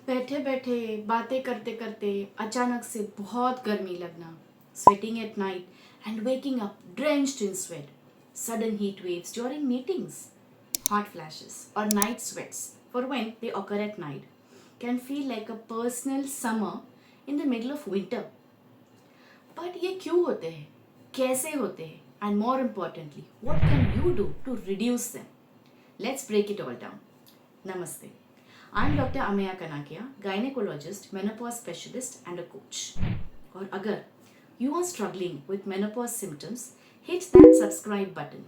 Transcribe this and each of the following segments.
बैठे बैठे बातें करते करते अचानक से बहुत गर्मी लगना, sweating at night and waking up drenched in sweat, sudden heat waves during meetings, hot flashes or night sweats for when they occur at night can feel like a personal summer in the middle of winter. But ये क्यों होते हैं, कैसे होते हैं, and more importantly what can you do to reduce them? Let's break it all down. Namaste. I'm Dr. Ameya Kanakia, gynecologist, menopause specialist, and a coach. और अगर you are struggling with menopause symptoms, hit that subscribe button.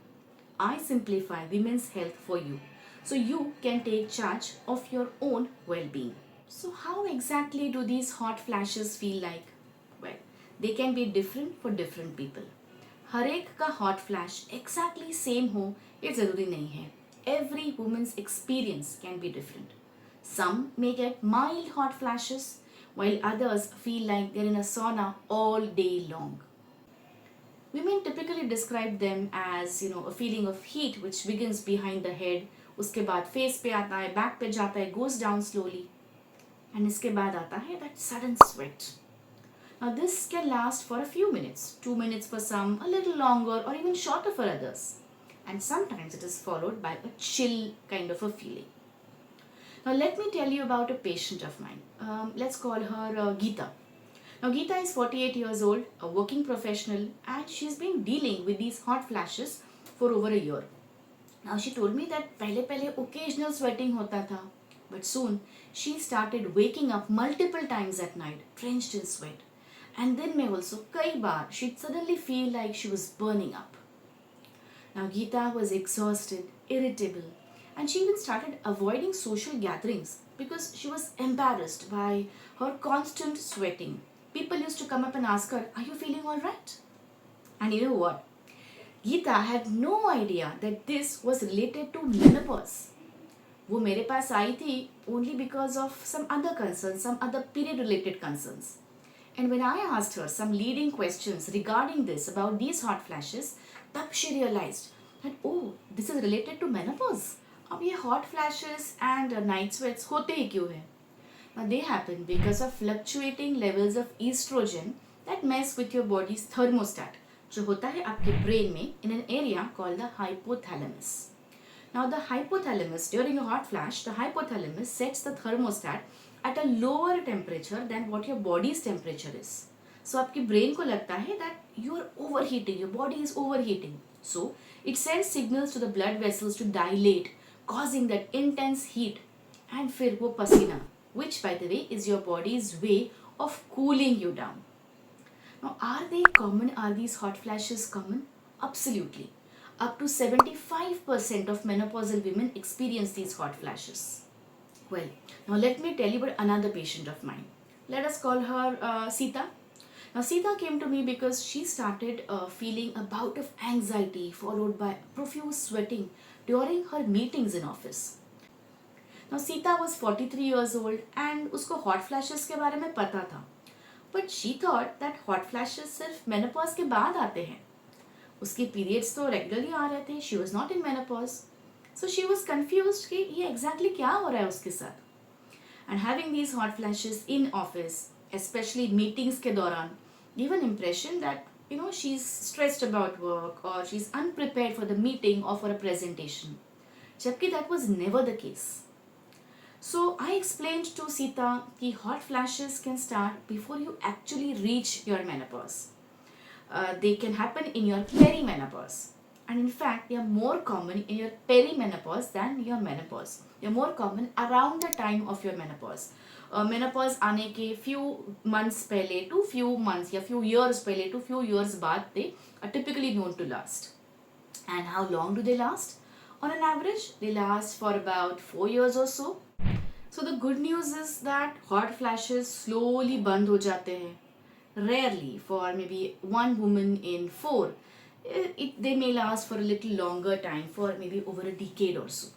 I simplify women's health for you so you can take charge of your own well-being. So how exactly do these hot flashes feel like? Well, they can be different for different people. हर एक का hot flash exactly same हो ये ज़रूरी नहीं है. Every women's experience can be different. Some may get mild hot flashes while others feel like they're in a sauna all day long. Women typically describe them as a feeling of heat which begins behind the head, उसके बाद face पे आता है, back पे जाता है, goes down slowly, and इसके बाद आता है that sudden sweat. Now this can last for a few minutes, 2 minutes for some, a little longer or even shorter for others. And sometimes it is followed by a chill kind of a feeling. Now let me tell you about a patient of mine. Let's call her Geeta. Now Geeta is 48 years old, a working professional, and she's been dealing with these hot flashes for over a year. Now she told me that पहले occasional sweating होता था, but soon she started waking up multiple times at night, drenched in sweat. And then में also कई बार she'd suddenly feel like she was burning up. Now Geeta was exhausted, irritable, and she even started avoiding social gatherings because she was embarrassed by her constant sweating. People used to come up and ask her, "Are you feeling all right?" And you know what? Geeta had no idea that this was related to menopause. वो मेरे पास आई थी only because of some other concerns, some other period related concerns. And when I asked her some leading questions regarding this, about these hot flashes, तब she realized that oh, this is related to menopause. अब ये hot flashes and night sweats होते ही क्यों हैं? Now they happen because of fluctuating levels of estrogen that mess with your body's thermostat, जो होता है आपके brain में in an area called the hypothalamus. Now the hypothalamus, during a hot flash, the hypothalamus sets the thermostat at a lower temperature than what your body's temperature is. So आपकी brain को लगता है that you are overheating, your body is overheating. So it sends signals to the blood vessels to dilate, causing that intense heat. And फिर वो पसीना, which by the way is your body's way of cooling you down. Now are they common? Are these hot flashes common? Absolutely. Up to 75% of menopausal women experience these hot flashes. Well, now let me tell you about another patient of mine. Let us call her Sita. Now Sita came to me because she started feeling a bout of anxiety followed by profuse sweating during her meetings in office. Now Sita was 43 years old and उसको hot flashes के बारे में पता था. But she thought that hot flashes सिर्फ menopause के बाद आते हैं. उसके periods तो regularly आ रहे थे. She was not in menopause. So she was confused कि ये exactly क्या हो रहा है उसके साथ. And having these hot flashes in office, especially meetings के दौरान, give an impression that she's stressed about work or she's unprepared for the meeting or for a presentation. जबकि that was never the case. So I explained to Sita कि hot flashes can start before you actually reach your menopause. They can happen in your perimenopause. And in fact, they are more common in your perimenopause than your menopause. They are more common around the time of your menopause. Menopause आने के few months पहले to few months या few years पहले to few years बाद they are typically known to last. And how long do they last? On an average, they last for about 4 years or so. So the good news is that hot flashes slowly बंद हो जाते हैं. Rarely, for maybe one woman in 4. They may last for a little longer time, for maybe over a decade or so.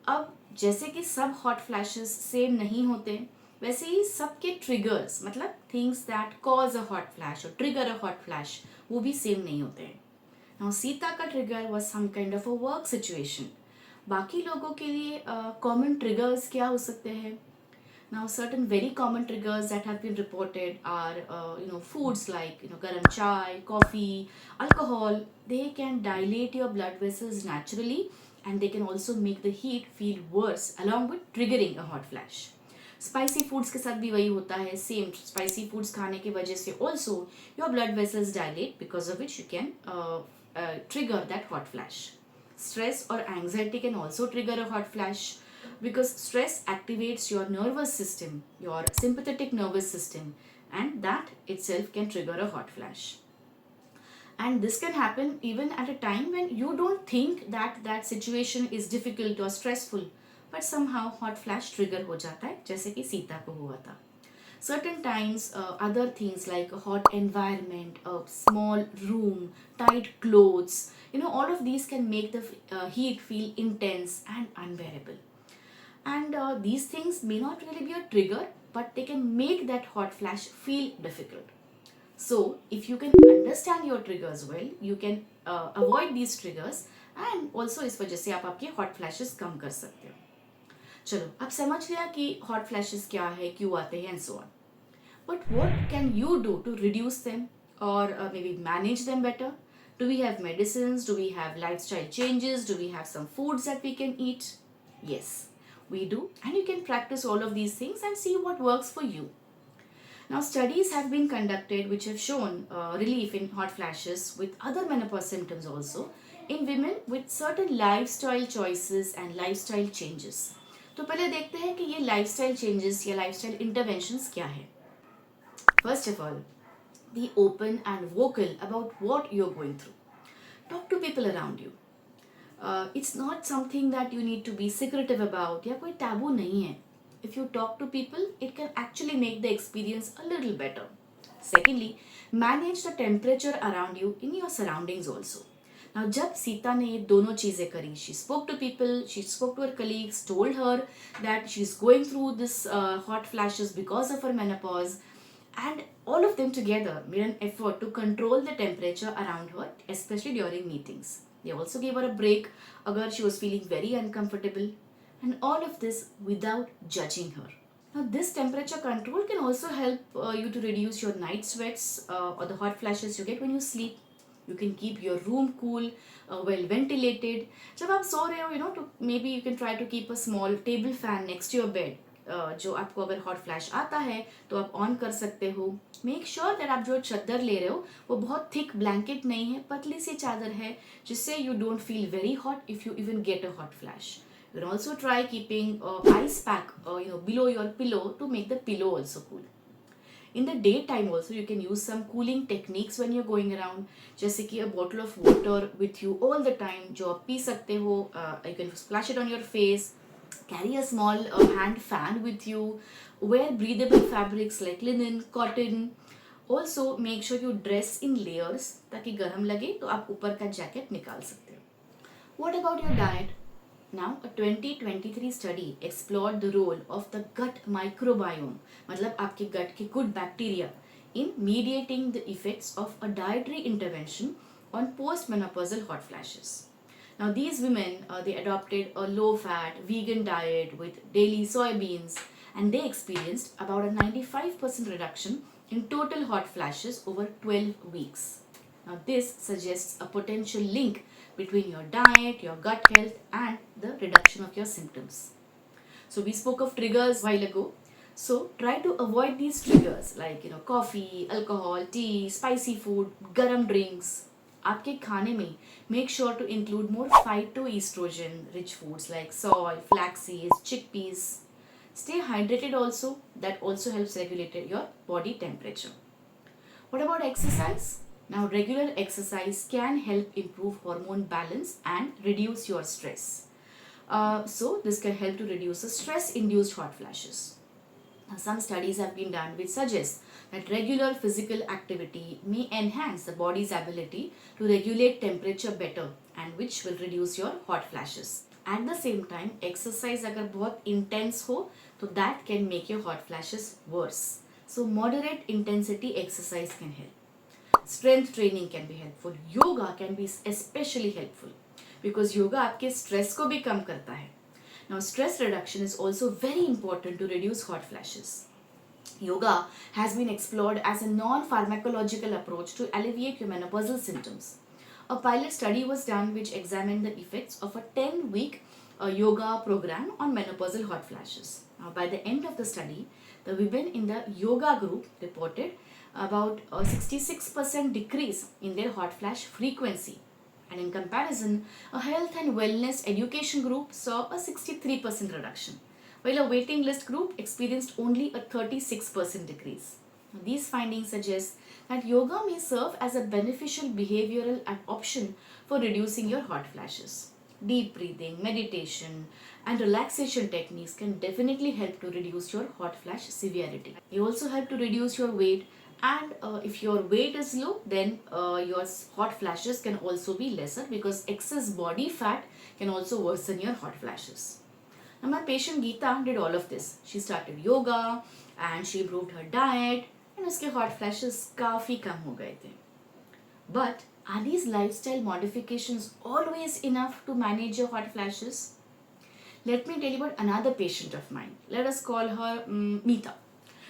अब जैसे कि सब hot flashes same नहीं होते, वैसे ही सबके triggers, मतलब things that cause a hot flash or trigger a hot flash, वो भी सेम नहीं होते हैं. Now सीता का trigger was some kind of a work situation. बाकी लोगों के लिए common triggers क्या हो सकते हैं? Now, certain very common triggers that have been reported are, foods like, garam chai, coffee, alcohol. They can dilate your blood vessels naturally, and they can also make the heat feel worse, along with triggering a hot flash. Spicy foods के साथ भी वही होता है, same spicy foods खाने की वजह से also your blood vessels dilate, because of which you can trigger that hot flash. Stress or anxiety can also trigger a hot flash because stress activates your nervous system, your sympathetic nervous system, and that itself can trigger a hot flash. And this can happen even at a time when you don't think that that situation is difficult or stressful, but somehow hot flash trigger हो जाता है, जैसे कि सीता को हुआ था. Certain times, other things like a hot environment, a small room, tight clothes, all of these can make the heat feel intense and unbearable. And these things may not really be a trigger, but they can make that hot flash feel difficult. So, if you can understand your triggers well, you can avoid these triggers, and also इस वजह से आप आपके hot flashes कम कर सकते हो. चलो, अब समझ लिया कि hot flashes क्या है, क्यों आते हैं, and so on. But what can you do to reduce them or maybe manage them better? Do we have medicines? Do we have lifestyle changes? Do we have some foods that we can eat? Yes, we do. And you can practice all of these things and see what works for you. Now, studies have been conducted which have shown relief in hot flashes with other menopause symptoms also in women with certain lifestyle choices and lifestyle changes. तो पहले देखते हैं कि ये lifestyle changes या lifestyle interventions क्या है. First of all, be open and vocal about what you're going through. Talk to people around you. It's not something that you need to be secretive about या कोई taboo नहीं है. If you talk to people, it can actually make the experience a little better. Secondly, manage the temperature around you in your surroundings also. Now, जब सीता ने ये दोनों चीज़ें करी, she spoke to people, she spoke to her colleagues, told her that she's going through this hot flashes because of her menopause, and all of them together made an effort to control the temperature around her, especially during meetings. They also gave her a break agar she was feeling very uncomfortable, and all of this without judging her. Now, this temperature control can also help you to reduce your night sweats or the hot flashes you get when you sleep. You can keep your room cool, well ventilated. जब आप सो रहे हो, to maybe you can try to keep a small table fan next to your bed. जो आपको अगर hot flash आता है तो आप ऑन कर सकते हो. मेक श्योर दैट आप जो चादर ले रहे हो वो बहुत थिक ब्लैंकेट नहीं है, पतली सी चादर है, जिससे you don't feel very hot if you even get a hot flash. You can also try keeping ice pack below your pillow to make the pillow also cool. In the daytime also you can use some cooling techniques when you're going around, जैसे कि a bottle of water with you all the time जो आप P सकते हो. You can splash it on your face, carry a small hand fan with you, wear breathable fabrics like linen, cotton. Also make sure you dress in layers ताकि गर्म लगे तो आप ऊपर का जैकेट निकाल सकते हो. What about your diet? Now, a 2023 study explored the role of the gut microbiome, मतलब आपके gut के good bacteria, in mediating the effects of a dietary intervention on postmenopausal hot flashes. Now, these women, they adopted a low-fat, vegan diet with daily soybeans, and they experienced about a 95% reduction in total hot flashes over 12 weeks. Now, this suggests a potential link between your diet, your gut health, and the reduction of your symptoms. So, we spoke of triggers while ago. So, try to avoid these triggers like coffee, alcohol, tea, spicy food, garam drinks. आपके खाने में make sure to include more phytoestrogen rich foods like soy, flax seeds, chickpeas. Stay hydrated also. That also helps regulate your body temperature. What about exercise? Now, regular exercise can help improve hormone balance and reduce your stress. So, this can help to reduce the stress-induced hot flashes. Now, some studies have been done which suggest that regular physical activity may enhance the body's ability to regulate temperature better, and which will reduce your hot flashes. At the same time, exercise अगर बहुत intense हो तो that can make your hot flashes worse. So, moderate intensity exercise can help. Strength training can be helpful. Yoga can be especially helpful because yoga आपके stress को भी कम करता है. Now, stress reduction is also very important to reduce hot flashes. Yoga has been explored as a non pharmacological approach to alleviate your menopausal symptoms. A pilot study was done which examined the effects of a 10-week yoga program on menopausal hot flashes. Now, by the end of the study, the women in the yoga group reported about a 66% decrease in their hot flash frequency. And in comparison, a health and wellness education group saw a 63% reduction, while a waiting list group experienced only a 36% decrease. Now, these findings suggest that yoga may serve as a beneficial behavioral option for reducing your hot flashes. Deep breathing, meditation, and relaxation techniques can definitely help to reduce your hot flash severity. They also help to reduce your weight, and if your weight is low, then your hot flashes can also be lesser, because excess body fat can also worsen your hot flashes. Now, my patient Geeta did all of this. She started yoga and she improved her diet, and उसके hot flashes काफ़ी कम हो गए थे. But are these lifestyle modifications always enough to manage your hot flashes? Let me tell you about another patient of mine. Let us call her Meeta.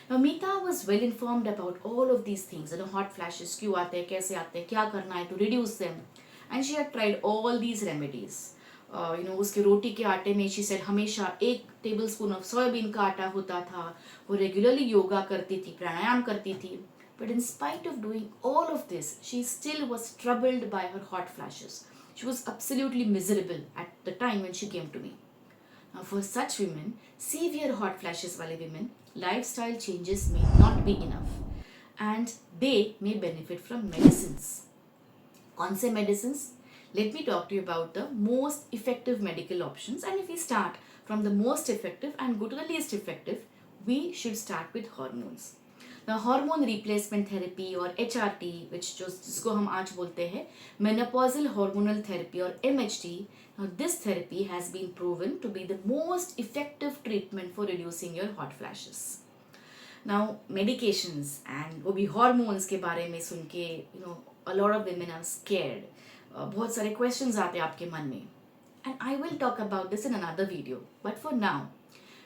Now, Meeta was well informed about all of these things. Hot flashes, क्यों आते हैं, कैसे आते हैं, क्या करना है to reduce them. And she had tried all these remedies. उसके रोटी के आटे में she said हमेशा 1 tablespoon of सोयाबीन का आटा होता था. वो रेगुलरली योगा करती थी, प्राणायाम करती थी. But in spite of doing all of this, she still was troubled by her hot flashes. She was absolutely miserable at the time when she came to me. Now, for such women, severe hot flashes wale women, lifestyle changes may not be enough, and they may benefit from medicines. कौन से medicines? Let me talk to you about the most effective medical options, and if we start from the most effective and go to the least effective, we should start with hormones. Now, hormone replacement therapy or HRT, जिसको हम आज बोलते हैं menopausal hormonal therapy or MHT. Now, this therapy has been proven to be the most effective treatment for reducing your hot flashes. Now, medications and वो भी hormones के बारे में सुन के a lot of women are scared. बहुत सारे questions आते हैं आपके मन में, and I will talk about this in another video. But for now,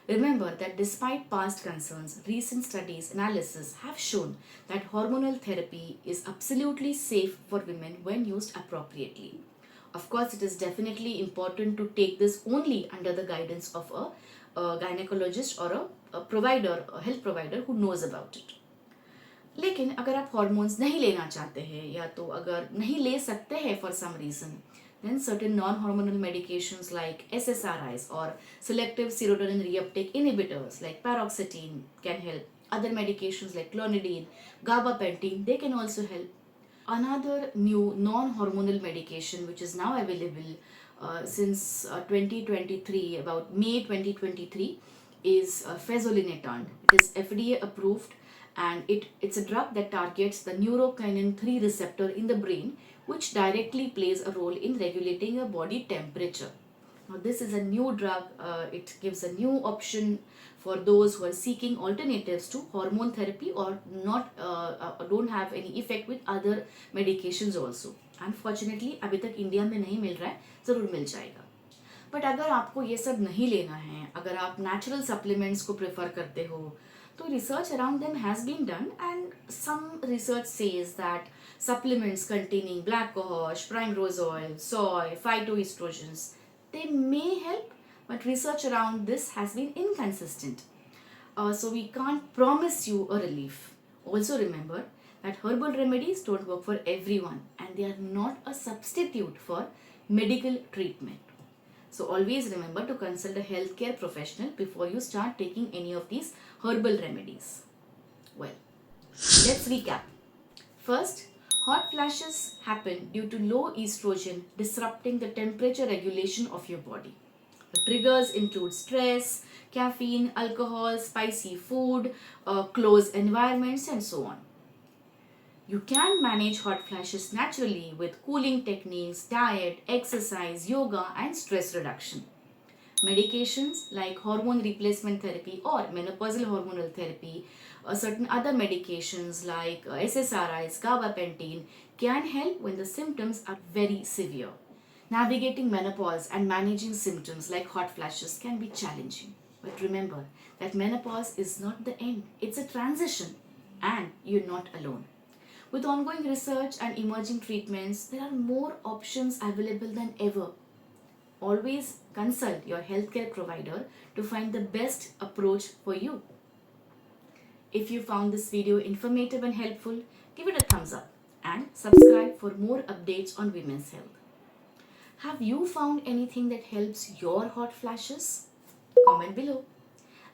remember that despite past concerns, recent studies analysis have shown that hormonal therapy is absolutely safe for women when used appropriately. Of course, it is definitely important to take this only under the guidance of a gynecologist or a provider, a health provider who knows about it. लेकिन अगर आप hormones नहीं लेना चाहते हैं या तो अगर नहीं ले सकते हैं for some reason, then certain non-hormonal medications like SSRIs or selective serotonin reuptake inhibitors like paroxetine can help. Other medications like clonidine, gabapentin, they can also help. Another new non-hormonal medication which is now available since 2023, about May 2023, is fezolinetant. It is FDA approved, and it's a drug that targets the neurokinin 3 receptor in the brain, which directly plays a role in regulating your body temperature. Now, this is a new drug. It gives a new option for those who are seeking alternatives to hormone therapy or don't have any effect with other medications also. Unfortunately, अभी तक India में नहीं मिल रहा है, ज़रूर मिल जाएगा. But अगर आपको ये सब नहीं लेना है, अगर आप नेचुरल सप्लीमेंट्स को प्रेफर करते हो, तो research around them has been done, and some research says that supplements containing black cohosh, primrose oil, soy, phytoestrogens, they may help, but research around this has been inconsistent. So we can't promise you a relief. Also remember that herbal remedies don't work for everyone, and they are not a substitute for medical treatment. So always remember to consult a healthcare professional before you start taking any of these herbal remedies. Well, let's recap. First, hot flashes happen due to low estrogen disrupting the temperature regulation of your body. The triggers include stress, caffeine, alcohol, spicy food, close environments, and so on. You can manage hot flashes naturally with cooling techniques, diet, exercise, yoga, and stress reduction. Medications like hormone replacement therapy or menopausal hormonal therapy, certain other medications like SSRIs, gabapentin can help when the symptoms are very severe. Navigating menopause and managing symptoms like hot flashes can be challenging. But remember that menopause is not the end, it's a transition, and you're not alone. With ongoing research and emerging treatments, there are more options available than ever. Always consult your healthcare provider to find the best approach for you. If you found this video informative and helpful, give it a thumbs up and subscribe for more updates on women's health. Have you found anything that helps your hot flashes? Comment below.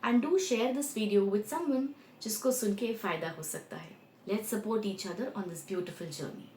And do share this video with someone जिसको सुन के फायदा हो सकता है. Let's support each other on this beautiful journey.